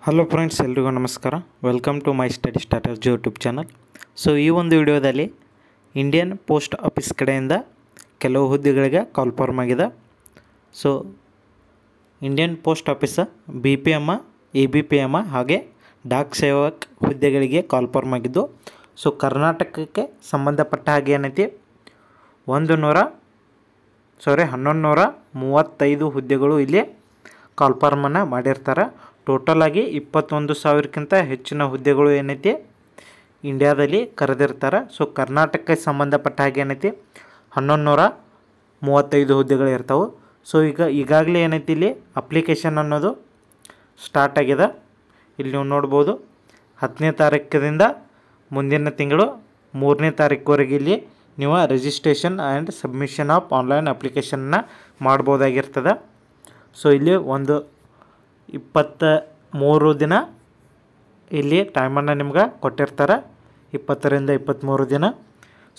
Hello friends, ಎಲ್ರಿಗೂ ನಮಸ್ಕಾರ. Welcome to my study starters YouTube channel. So ಈ ಒಂದು ವಿಡಿಯೋದಲ್ಲಿ ಇಂಡಿಯನ್ ಪೋಸ್ಟ್ ಆಫೀಸ್ ಕಡೆಯಿಂದ ಕೆಲವು ಹುದ್ದೆಗಳಿಗೆ ಕಾಲ್ ಫಾರ್ಮ್ ಆಗಿದೆ. So Indian post office BPM, ABPM ಹಾಗೆ ಡಾಕ್ ಸೇವಕ್ ಹುದ್ದೆಗಳಿಗೆ ಕಾಲ್ ಫಾರ್ಮ್ ಆಗಿದ್ದು, ಸೊ ಕರ್ನಾಟಕಕ್ಕೆ ಸಂಬಂಧಪಟ್ಟ ಹಾಗೆ ಏನೈತಿ 1135 ಹುದ್ದೆಗಳು ಇಲ್ಲಿ ಕಾಲ್ ಫಾರ್ಮನ್ನು ಮಾಡಿರ್ತಾರೆ. ಟೋಟಲಾಗಿ 21,000ಕ್ಕಿಂತ ಹೆಚ್ಚಿನ ಹುದ್ದೆಗಳು ಏನೈತಿ ಇಂಡಿಯಾದಲ್ಲಿ ಕರೆದಿರ್ತಾರೆ. ಸೊ ಕರ್ನಾಟಕಕ್ಕೆ ಸಂಬಂಧಪಟ್ಟ ಹಾಗೆ ಏನೈತಿ 1135 ಹುದ್ದೆಗಳು ಇರ್ತಾವೆ. ಸೊ ಈಗಾಗಲೇ ಏನೈತಿ ಇಲ್ಲಿ ಅಪ್ಲಿಕೇಶನ್ ಅನ್ನೋದು ಸ್ಟಾರ್ಟ್ ಆಗಿದೆ. ಇಲ್ಲಿ ನೀವು ನೋಡ್ಬೋದು 10ನೇ ತಾರೀಕಿನಿಂದ ಮುಂದಿನ ತಿಂಗಳು 3ನೇ ತಾರೀಕುವರೆಗೆ ಇಲ್ಲಿ ನೀವು registration and submission of online ಅಪ್ಲಿಕೇಶನ್ನ ಮಾಡ್ಬೋದಾಗಿರ್ತದೆ. ಸೊ ಇಲ್ಲಿ ಒಂದು 23 ದಿನ ಇಲ್ಲಿ ಟೈಮನ್ನು ನಿಮ್ಗೆ ಕೊಟ್ಟಿರ್ತಾರೆ, 20ರಿಂದ 23 ದಿನ.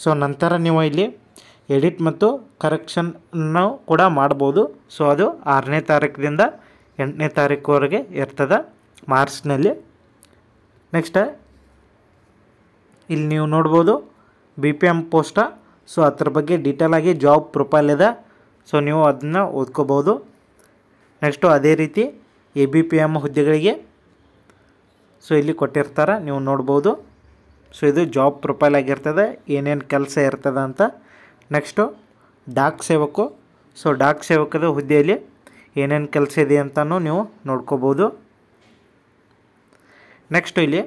ಸೊ ನಂತರ ನೀವು ಇಲ್ಲಿ ಎಡಿಟ್ ಮತ್ತು ಕರೆಕ್ಷನ್ನು ಕೂಡ ಮಾಡ್ಬೋದು. ಸೊ ಅದು 6ನೇ ತಾರೀಕಿನಿಂದ 8ನೇ ತಾರೀಕುವರೆಗೆ ಇರ್ತದೆ ಮಾರ್ಚ್ನಲ್ಲಿ. ನೆಕ್ಸ್ಟ್ ಇಲ್ಲಿ ನೀವು ನೋಡ್ಬೋದು BPM ಪೋಸ್ಟ. ಸೊ ಅದ್ರ ಬಗ್ಗೆ ಡೀಟೇಲಾಗಿ ಜಾಬ್ ಪ್ರೊಫೈಲ್ ಇದೆ. ಸೊ ನೀವು ಅದನ್ನು ಓದ್ಕೋಬೋದು. ನೆಕ್ಸ್ಟು ಅದೇ ರೀತಿ ABPM ಹುದ್ದೆಗಳಿಗೆ ಸೊ ಇಲ್ಲಿ ಕೊಟ್ಟಿರ್ತಾರೆ, ನೀವು ನೋಡ್ಬೋದು. ಸೊ ಇದು ಜಾಬ್ ಪ್ರೊಫೈಲ್ ಆಗಿರ್ತದೆ, ಏನೇನು ಕೆಲಸ ಇರ್ತದೆ ಅಂತ. ನೆಕ್ಸ್ಟು ಡಾಕ್ ಸೇವಕು. ಸೊ ಡಾಕ್ ಸೇವಕದ ಹುದ್ದೆಯಲ್ಲಿ ಏನೇನು ಕೆಲಸ ಇದೆ ಅಂತಲೂ ನೀವು ನೋಡ್ಕೋಬೋದು. ನೆಕ್ಸ್ಟು ಇಲ್ಲಿ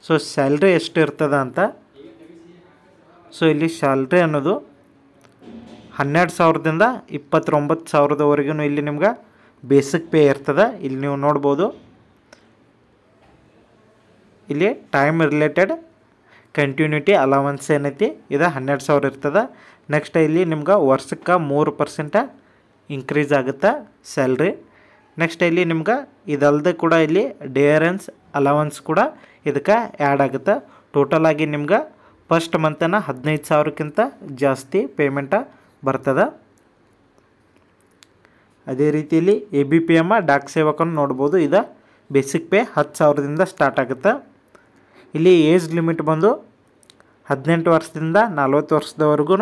ಸೊ ಸ್ಯಾಲ್ರಿ ಎಷ್ಟು ಇರ್ತದೆ ಅಂತ. ಸೊ ಇಲ್ಲಿ ಸ್ಯಾಲ್ರಿ ಅನ್ನೋದು 12,000ದಿಂದ 29,000ವರೆಗೂ ಇಲ್ಲಿ ನಿಮ್ಗೆ ಬೇಸಿಕ್ ಪೇ ಇರ್ತದೆ. ಇಲ್ಲಿ ನೀವು ನೋಡ್ಬೋದು, ಇಲ್ಲಿ ಟೈಮ್ ರಿಲೇಟೆಡ್ ಕಂಟಿನ್ಯೂಟಿ ಅಲವೆನ್ಸ್ ಏನೈತಿ ಇದು 12,000 ಇರ್ತದೆ. ನೆಕ್ಸ್ಟ್ ಇಲ್ಲಿ ನಿಮ್ಗೆ ವರ್ಷಕ್ಕೆ 3% ಇನ್ಕ್ರೀಸ್ ಆಗುತ್ತೆ ಸ್ಯಾಲ್ರಿ. ನೆಕ್ಸ್ಟ್ ಇಲ್ಲಿ ನಿಮ್ಗೆ ಇದಲ್ಲದೆ ಕೂಡ ಇಲ್ಲಿ ಡಿಯರೆನ್ಸ್ ಅಲವೆನ್ಸ್ ಕೂಡ ಇದಕ್ಕೆ ಆ್ಯಡ್ ಆಗುತ್ತೆ. ಟೋಟಲಾಗಿ ನಿಮ್ಗೆ ಫಸ್ಟ್ ಮಂತನ್ನು 15,000ಕ್ಕಿಂತ ಜಾಸ್ತಿ ಪೇಮೆಂಟ ಬರ್ತದೆ. ಅದೇ ರೀತಿಯಲ್ಲಿ ABPM ಡಾಕ್ ಸೇವಕನ್ನು ನೋಡ್ಬೋದು, ಇದು ಬೇಸಿಕ್ ಪೇ 10,000ದಿಂದ ಸ್ಟಾರ್ಟ್ ಆಗುತ್ತೆ. ಇಲ್ಲಿ ಏಜ್ ಲಿಮಿಟ್ ಬಂದು 18 ವರ್ಷದಿಂದ 40 ವರ್ಷದವರೆಗೂ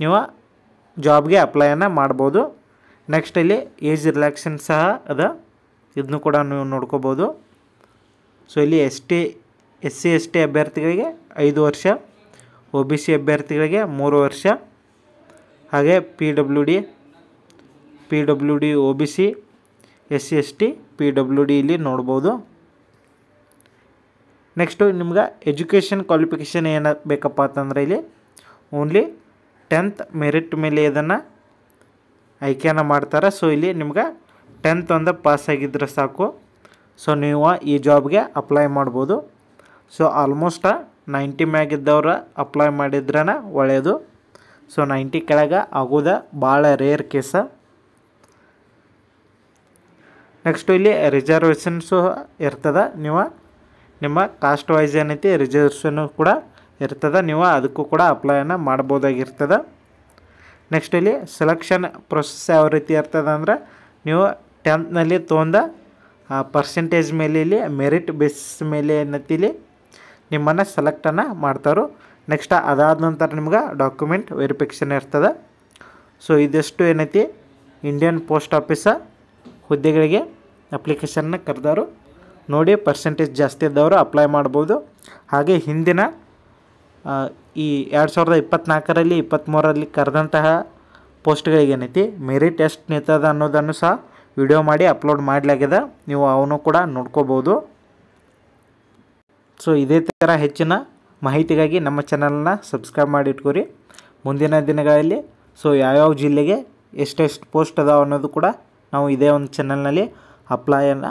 ನೀವು ಜಾಬ್ಗೆ ಅಪ್ಲೈಯನ್ನು ಮಾಡ್ಬೋದು. ನೆಕ್ಸ್ಟ್ ಇಲ್ಲಿ ಏಜ್ ರಿಲ್ಯಾಕ್ಸೇಷನ್ ಸಹ ಅದ, ಇದನ್ನು ಕೂಡ ನೀವು ನೋಡ್ಕೋಬೋದು. ಸೊ ಇಲ್ಲಿ SC/ST ಅಭ್ಯರ್ಥಿಗಳಿಗೆ 5 ವರ್ಷ, OBC ಅಭ್ಯರ್ಥಿಗಳಿಗೆ 3 ವರ್ಷ, ಹಾಗೆ PWD OBC SC/ST PWD ಇಲ್ಲಿ ನೋಡ್ಬೋದು. ನೆಕ್ಸ್ಟು ನಿಮ್ಗೆ ಎಜುಕೇಷನ್ ಕ್ವಾಲಿಫಿಕೇಷನ್ ಏನು ಬೇಕಪ್ಪ ಅಂತಂದರೆ ಇಲ್ಲಿ ಓನ್ಲಿ 10th ಮೆರಿಟ್ ಮೇಲೆ ಇದನ್ನು ಆಯ್ಕೆಯನ್ನು ಮಾಡ್ತಾರೆ. ಸೊ ಇಲ್ಲಿ ನಿಮ್ಗೆ 10th ಒಂದು ಪಾಸ್ ಆಗಿದ್ದರೆ ಸಾಕು. ಸೊ ನೀವು ಈ ಜಾಬ್ಗೆ ಅಪ್ಲೈ ಮಾಡ್ಬೋದು. ಸೊ ಆಲ್ಮೋಸ್ಟ್ 90 ಮ್ಯಾಗಿದ್ದವ್ರು ಅಪ್ಲೈ ಮಾಡಿದ್ರೇ ಒಳ್ಳೆಯದು. ಸೊ 90 ಕೆಳಗೆ ಆಗೋದು ಭಾಳ ರೇರ್ ಕೇಸ. ನೆಕ್ಸ್ಟು ಇಲ್ಲಿ ರಿಸರ್ವೇಷನ್ಸು ಇರ್ತದೆ. ನೀವು ನಿಮ್ಮ ಕಾಸ್ಟ್ ವೈಸ್ ಏನೈತಿ ರಿಸರ್ವೇಷನ್ನು ಕೂಡ ಇರ್ತದೆ, ನೀವು ಅದಕ್ಕೂ ಕೂಡ ಅಪ್ಲೈಯನ್ನು ಮಾಡ್ಬೋದಾಗಿರ್ತದೆ. ನೆಕ್ಸ್ಟ್ ಇಲ್ಲಿ ಸೆಲೆಕ್ಷನ್ ಪ್ರೊಸೆಸ್ ಯಾವ ರೀತಿ ಇರ್ತದೆ ಅಂದರೆ, ನೀವು 10th ತೊಗೊಂಡ ಪರ್ಸೆಂಟೇಜ್ ಮೇಲೆ ಇಲ್ಲಿ ಮೆರಿಟ್ ಬೇಸಿಸ್ ಮೇಲೆ ಏನೈತಿ ಇಲ್ಲಿ ನಿಮ್ಮನ್ನು ಸೆಲೆಕ್ಟನ್ನು ಮಾಡ್ತಾರೆ. ನೆಕ್ಸ್ಟ್ ಅದಾದ ನಂತರ ನಿಮ್ಗೆ ಡಾಕ್ಯುಮೆಂಟ್ ವೆರಿಫಿಕೇಷನ್ ಇರ್ತದೆ. ಸೊ ಇದೆಷ್ಟು ಏನೈತಿ ಇಂಡಿಯನ್ ಪೋಸ್ಟ್ ಆಫೀಸ ಹುದ್ದೆಗಳಿಗೆ ಅಪ್ಲಿಕೇಶನ್ನ ಕರೆದವರು ನೋಡಿ. ಪರ್ಸೆಂಟೇಜ್ ಜಾಸ್ತಿ ಇದ್ದವರು ಅಪ್ಲೈ ಮಾಡ್ಬೋದು. ಹಾಗೆ ಹಿಂದಿನ ಈ 2024ರಲ್ಲಿ 23ರಲ್ಲಿ ಕರೆದಂತಹ ಪೋಸ್ಟ್ಗಳಿಗೆ ಏನೈತಿ ಮೆರಿಟ್ ಎಷ್ಟು ನಿಂತದ ಅನ್ನೋದನ್ನು ಸಹ ವಿಡಿಯೋ ಮಾಡಿ ಅಪ್ಲೋಡ್ ಮಾಡಲಾಗಿದೆ, ನೀವು ಅವನು ಕೂಡ ನೋಡ್ಕೋಬೋದು. ಸೊ ಇದೇ ಥರ ಹೆಚ್ಚಿನ ಮಾಹಿತಿಗಾಗಿ ನಮ್ಮ ಚಾನಲ್ನ ಸಬ್ಸ್ಕ್ರೈಬ್ ಮಾಡಿ ಇಟ್ಕೊರಿ. ಮುಂದಿನ ದಿನಗಳಲ್ಲಿ ಸೊ ಯಾವ್ಯಾವ ಜಿಲ್ಲೆಗೆ ಎಷ್ಟೆಷ್ಟು ಪೋಸ್ಟ್ ಅದಾವೆ ಅನ್ನೋದು ಕೂಡ ನಾವು ಇದೇ ಒಂದು ಚಾನಲ್ನಲ್ಲಿ ಅಪ್ಲೈಯನ್ನು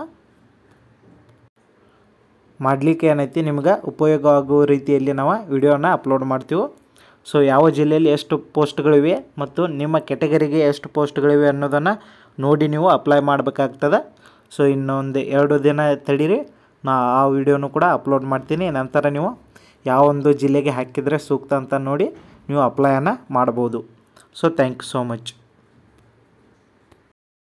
ಮಾಡಲಿಕ್ಕೆ ಏನೈತಿ ನಿಮ್ಗೆ ಉಪಯೋಗ ಆಗುವ ರೀತಿಯಲ್ಲಿ ನಾವು ವಿಡಿಯೋನ ಅಪ್ಲೋಡ್ ಮಾಡ್ತೀವಿ. ಸೊ ಯಾವ ಜಿಲ್ಲೆಯಲ್ಲಿ ಎಷ್ಟು ಪೋಸ್ಟ್ಗಳಿವೆ ಮತ್ತು ನಿಮ್ಮ ಕೆಟಗರಿಗೆ ಎಷ್ಟು ಪೋಸ್ಟ್ಗಳಿವೆ ಅನ್ನೋದನ್ನು ನೋಡಿ ನೀವು ಅಪ್ಲೈ ಮಾಡಬೇಕಾಗ್ತದೆ. ಸೊ ಇನ್ನೊಂದು 2 ದಿನ ತಡೀರಿ, ನಾ ಆ ವಿಡಿಯೋನು ಕೂಡ ಅಪ್ಲೋಡ್ ಮಾಡ್ತೀನಿ. ನಂತರ ನೀವು ಯಾವ ಒಂದು ಜಿಲ್ಲೆಗೆ ಹಾಕಿದರೆ ಸೂಕ್ತ ಅಂತ ನೋಡಿ ನೀವು ಅಪ್ಲೈಯನ್ನು ಮಾಡ್ಬೋದು. So thank you so much.